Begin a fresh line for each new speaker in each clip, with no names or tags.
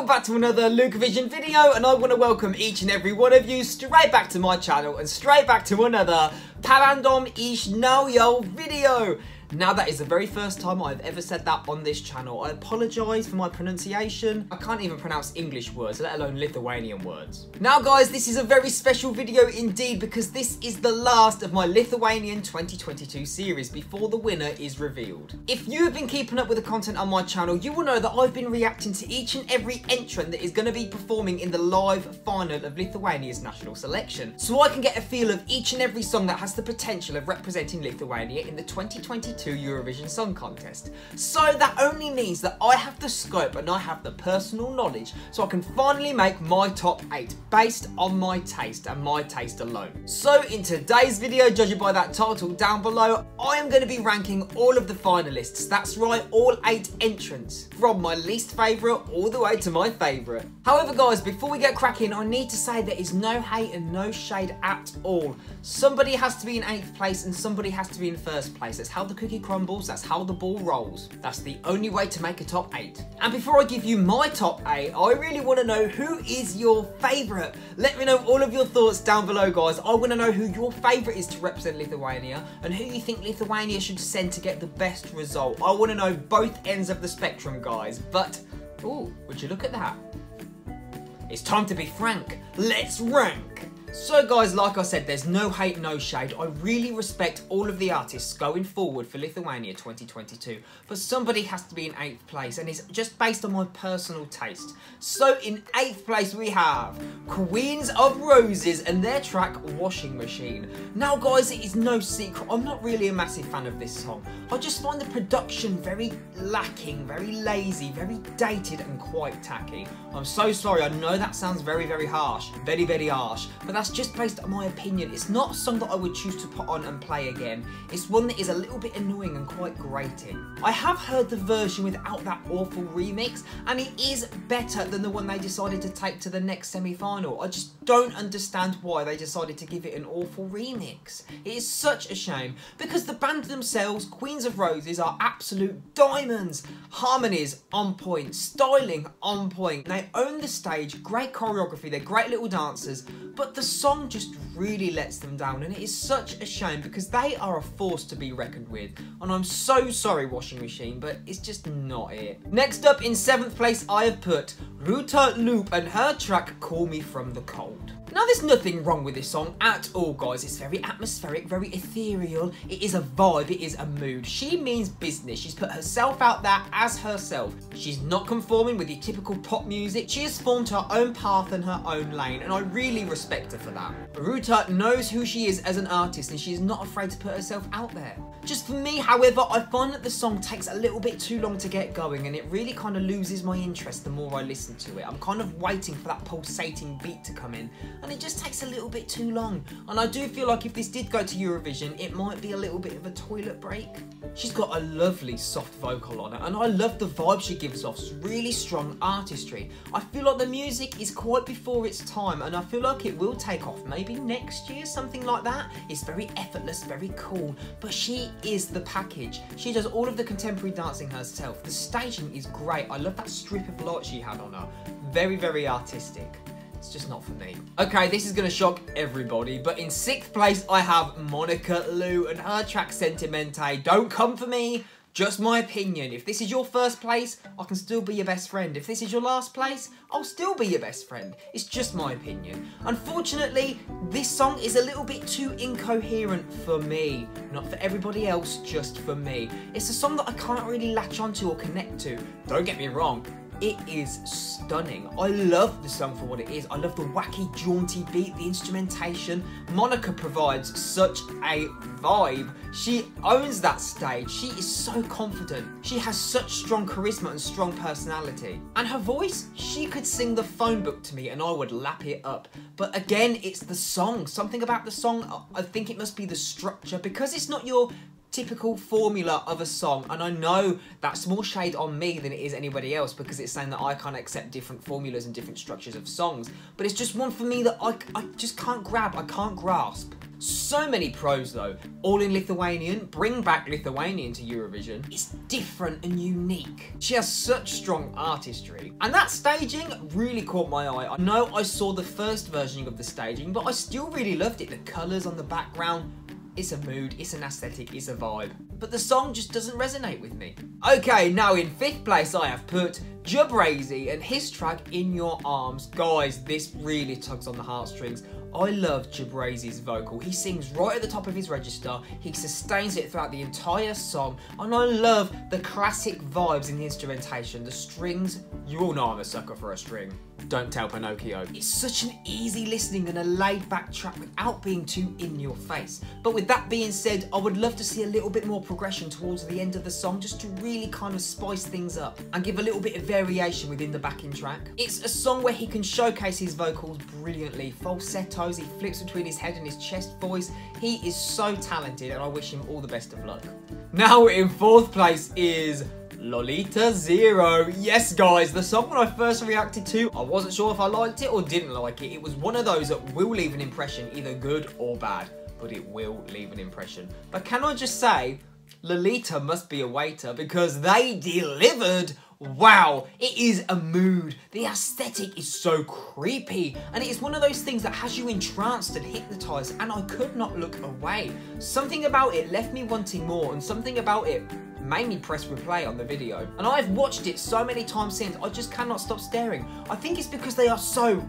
back to another Luke Vision video, and I want to welcome each and every one of you straight back to my channel and straight back to another Pabandom ish naujo video. Now that is the very first time I've ever said that on this channel. I apologise for my pronunciation. I can't even pronounce English words, let alone Lithuanian words. Now guys, this is a very special video indeed because this is the last of my Lithuanian 2022 series before the winner is revealed. If you have been keeping up with the content on my channel, you will know that I've been reacting to each and every entrant that is going to be performing in the live final of Lithuania's national selection. So I can get a feel of each and every song that has the potential of representing Lithuania in the 2022 Eurovision Song Contest. So that only means that I have the scope and I have the personal knowledge so I can finally make my top 8 based on my taste and my taste alone. So in today's video, judging by that title down below, I am going to be ranking all of the finalists. That's right, all 8 entrants, from my least favourite all the way to my favourite. However guys, before we get cracking, I need to say there is no hate and no shade at all. Somebody has to be in 8th place and somebody has to be in 1st place. That's how the cookie crumbles, that's how the ball rolls. That's the only way to make a top 8. And before I give you my top 8, I really want to know who is your favourite. Let me know all of your thoughts down below guys. I want to know who your favourite is to represent Lithuania and who you think Lithuania should send to get the best result. I want to know both ends of the spectrum guys. But, ooh, would you look at that? It's time to be frank. Let's rank. So guys, like I said, there's no hate, no shade. I really respect all of the artists going forward for Lithuania 2022. But somebody has to be in 8th place, and it's just based on my personal taste. So in 8th place we have Queens of Roses and their track Washing Machine. Now guys, it is no secret, I'm not really a massive fan of this song. I just find the production very lacking, very lazy, very dated and quite tacky. I'm so sorry, I know that sounds very, very harsh. Very, very harsh. But that's just based on my opinion. It's not a song that I would choose to put on and play again. It's one that is a little bit annoying and quite grating. I have heard the version without that awful remix, and it is better than the one they decided to take to the next semi-final. I just don't understand why they decided to give it an awful remix. It is such a shame, because the band themselves, Queens of Roses, are absolute diamonds. Harmonies on point, styling on point. They own the stage, great choreography, they're great little dancers, but the song just really lets them down, and it is such a shame because they are a force to be reckoned with. And I'm so sorry, Washing Machine, but it's just not it. Next up in 7th place, I have put Ruta Luke and her track Call Me From The Cold. Now there's nothing wrong with this song at all guys, it's very atmospheric, very ethereal, it is a vibe, it is a mood. She means business, she's put herself out there as herself. She's not conforming with your typical pop music, she has formed her own path and her own lane, and I really respect her for that. Ruta knows who she is as an artist and she is not afraid to put herself out there. Just for me, however, I find that the song takes a little bit too long to get going and it really kind of loses my interest the more I listen to it. I'm kind of waiting for that pulsating beat to come in and it just takes a little bit too long. And I do feel like if this did go to Eurovision, it might be a little bit of a toilet break. She's got a lovely soft vocal on it and I love the vibe she gives off, really strong artistry. I feel like the music is quite before its time and I feel like it will take off maybe next year, something like that. It's very effortless, very cool, but she is the package. She does all of the contemporary dancing herself. The staging is great. I love that strip of light she had on her. Very, very artistic. It's just not for me. Okay, this is going to shock everybody, but in 6th place I have Monika Liu and her track Sentimentai. Don't come for me, just my opinion. If this is your 1st place, I can still be your best friend. If this is your last place, I'll still be your best friend. It's just my opinion. Unfortunately, this song is a little bit too incoherent for me. Not for everybody else, just for me. It's a song that I can't really latch onto or connect to. Don't get me wrong. It is stunning. I love the song for what it is. I love the wacky, jaunty beat, the instrumentation. Monika provides such a vibe. She owns that stage. She is so confident. She has such strong charisma and strong personality. And her voice, she could sing the phone book to me and I would lap it up. But again, it's the song. Something about the song, I think it must be the structure, because it's not your typical formula of a song, and I know that's more shade on me than it is anybody else because it's saying that I can't accept different formulas and different structures of songs, but it's just one for me that I just can't grab, I can't grasp. So many pros though, all in Lithuanian. Bring back Lithuanian to Eurovision. It's different and unique. She has such strong artistry. And that staging really caught my eye. I know I saw the first version of the staging, but I still really loved it. The colours on the background, it's a mood, it's an aesthetic, it's a vibe. But the song just doesn't resonate with me. Okay, now in 5th place I have put Jabreze and his track In Your Arms. Guys, this really tugs on the heartstrings. I love Jabreze's vocal. He sings right at the top of his register, he sustains it throughout the entire song, and I love the classic vibes in the instrumentation. The strings, you all know I'm a sucker for a string. Don't tell Pinocchio. It's such an easy listening and a laid back track without being too in your face. But with that being said, I would love to see a little bit more progression towards the end of the song, just to really kind of spice things up and give a little bit of variation within the backing track. It's a song where he can showcase his vocals brilliantly. Falsettos, he flips between his head and his chest voice. He is so talented and I wish him all the best of luck. Now in 4th place is Lolita 0. Yes guys, the song when I first reacted to, I wasn't sure if I liked it or didn't like it. It was one of those that will leave an impression, either good or bad, but it will leave an impression. But can I just say, Lolita must be a waiter because they delivered. Wow, it is a mood. The aesthetic is so creepy and it is one of those things that has you entranced and hypnotised, and I could not look away. Something about it left me wanting more, and something about it made me press replay on the video. And I've watched it so many times since, I just cannot stop staring. I think it's because they are so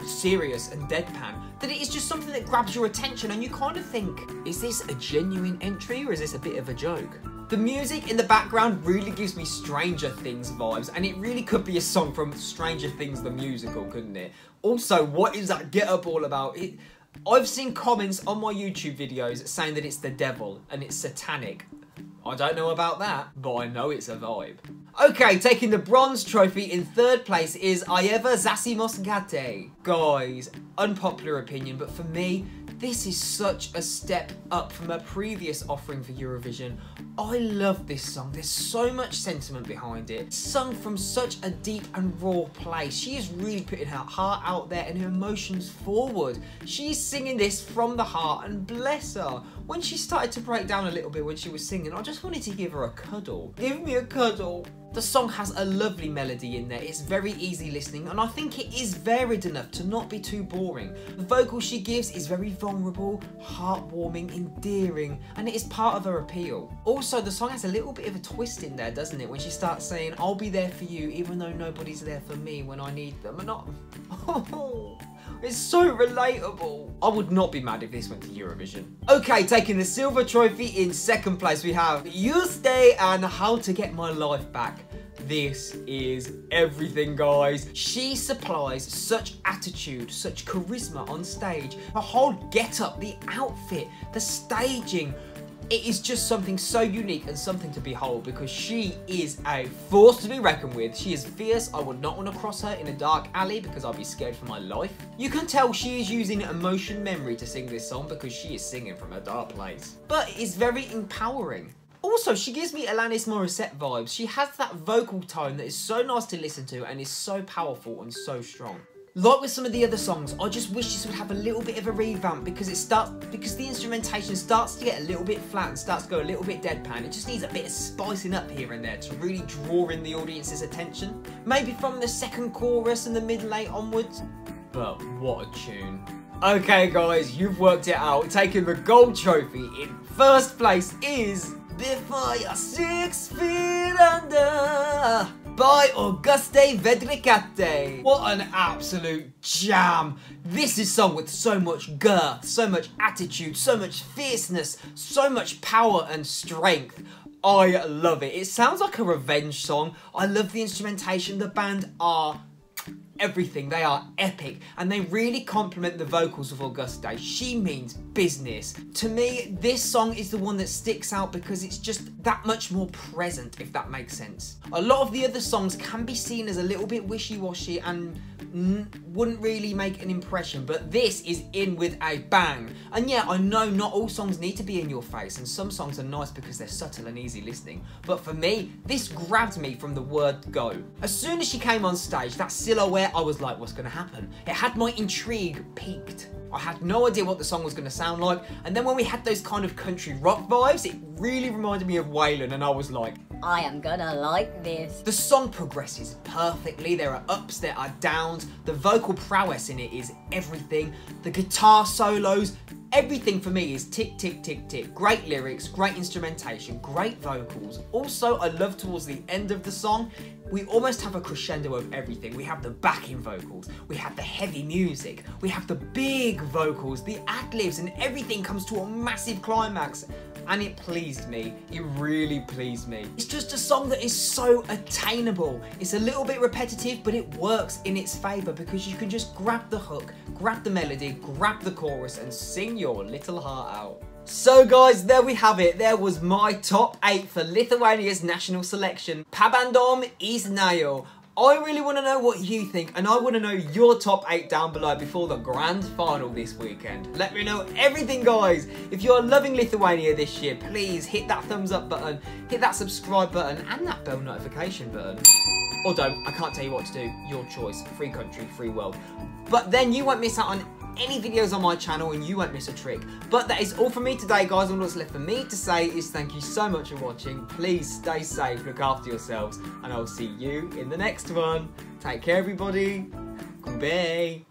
serious and deadpan that it is just something that grabs your attention and you kind of think, is this a genuine entry or is this a bit of a joke? The music in the background really gives me Stranger Things vibes, and it really could be a song from Stranger Things the musical, couldn't it? Also, what is that get up all about? I've seen comments on my YouTube videos saying that it's the devil and it's satanic. I don't know about that, but I know it's a vibe. Okay, taking the bronze trophy in 3rd place is Ever Sassy. Guys, unpopular opinion, but for me, this is such a step up from her previous offering for Eurovision. I love this song. There's so much sentiment behind it. Sung from such a deep and raw place. She is really putting her heart out there and her emotions forward. She's singing this from the heart, and bless her. When she started to break down a little bit when she was singing, I just wanted to give her a cuddle. Give me a cuddle. The song has a lovely melody in there. It's very easy listening, and I think it is varied enough to not be too boring. The vocal she gives is very vulnerable, heartwarming, endearing, and it is part of her appeal. Also, the song has a little bit of a twist in there, doesn't it? When she starts saying, I'll be there for you even though nobody's there for me when I need them. And not... It's so relatable. I would not be mad if this went to Eurovision. Okay, taking the silver trophy in 2nd place, we have Justė and How to Get My Life Back. This is everything, guys. She supplies such attitude, such charisma on stage. Her whole get-up, the outfit, the staging. It is just something so unique and something to behold, because she is a force to be reckoned with. She is fierce. I would not want to cross her in a dark alley because I'd be scared for my life. You can tell she is using emotion memory to sing this song because she is singing from a dark place. But it's very empowering. Also, she gives me Alanis Morissette vibes. She has that vocal tone that is so nice to listen to and is so powerful and so strong. Like with some of the other songs, I just wish this would have a little bit of a revamp because the instrumentation starts to get a little bit flat and starts to go a little bit deadpan. It just needs a bit of spicing up here and there to really draw in the audience's attention. Maybe from the 2nd chorus and the mid-late onwards. But what a tune. Okay guys, you've worked it out. Taking the gold trophy in 1st place is Before You're 6 Feet Under by Augustė Vedrickaitė. What an absolute jam. This is sung with so much girth, so much attitude, so much fierceness, so much power and strength. I love it. It sounds like a revenge song. I love the instrumentation. The band are everything. They are epic and they really complement the vocals of Augustė. She means business. To me, this song is the one that sticks out because it's just that much more present, if that makes sense. A lot of the other songs can be seen as a little bit wishy-washy and wouldn't really make an impression, but this is in with a bang. And yeah, I know not all songs need to be in your face, and some songs are nice because they're subtle and easy listening, but for me, this grabbed me from the word go. As soon as she came on stage, that silhouette there, I was like, what's going to happen? It had my intrigue peaked. I had no idea what the song was going to sound like. And then when we had those kind of country rock vibes, it really reminded me of Waylon, and I was like,
I am gonna like this.
The song progresses perfectly. There are ups, there are downs. The vocal prowess in it is everything. The guitar solos, everything for me is tick, tick, tick, tick. Great lyrics, great instrumentation, great vocals. Also, I love towards the end of the song, we almost have a crescendo of everything. We have the backing vocals, we have the heavy music, we have the big vocals, the ad-libs, and everything comes to a massive climax. And it pleased me. It really pleased me. It's just a song that is so attainable. It's a little bit repetitive, but it works in its favour because you can just grab the hook, grab the melody, grab the chorus, and sing your little heart out. So guys, there we have it. There was my top 8 for Lithuania's national selection. Pabandom is naujo. I really want to know what you think, and I want to know your top 8 down below before the grand final this weekend. Let me know everything, guys. If you're loving Lithuania this year, please hit that thumbs up button, hit that subscribe button, and that bell notification button. Or don't, I can't tell you what to do. Your choice. Free country, free world. But then you won't miss out on any videos on my channel and you won't miss a trick. But that is all from me today, guys. All that's left for me to say is thank you so much for watching. Please stay safe, look after yourselves, and I'll see you in the next one. Take care, everybody. Goodbye.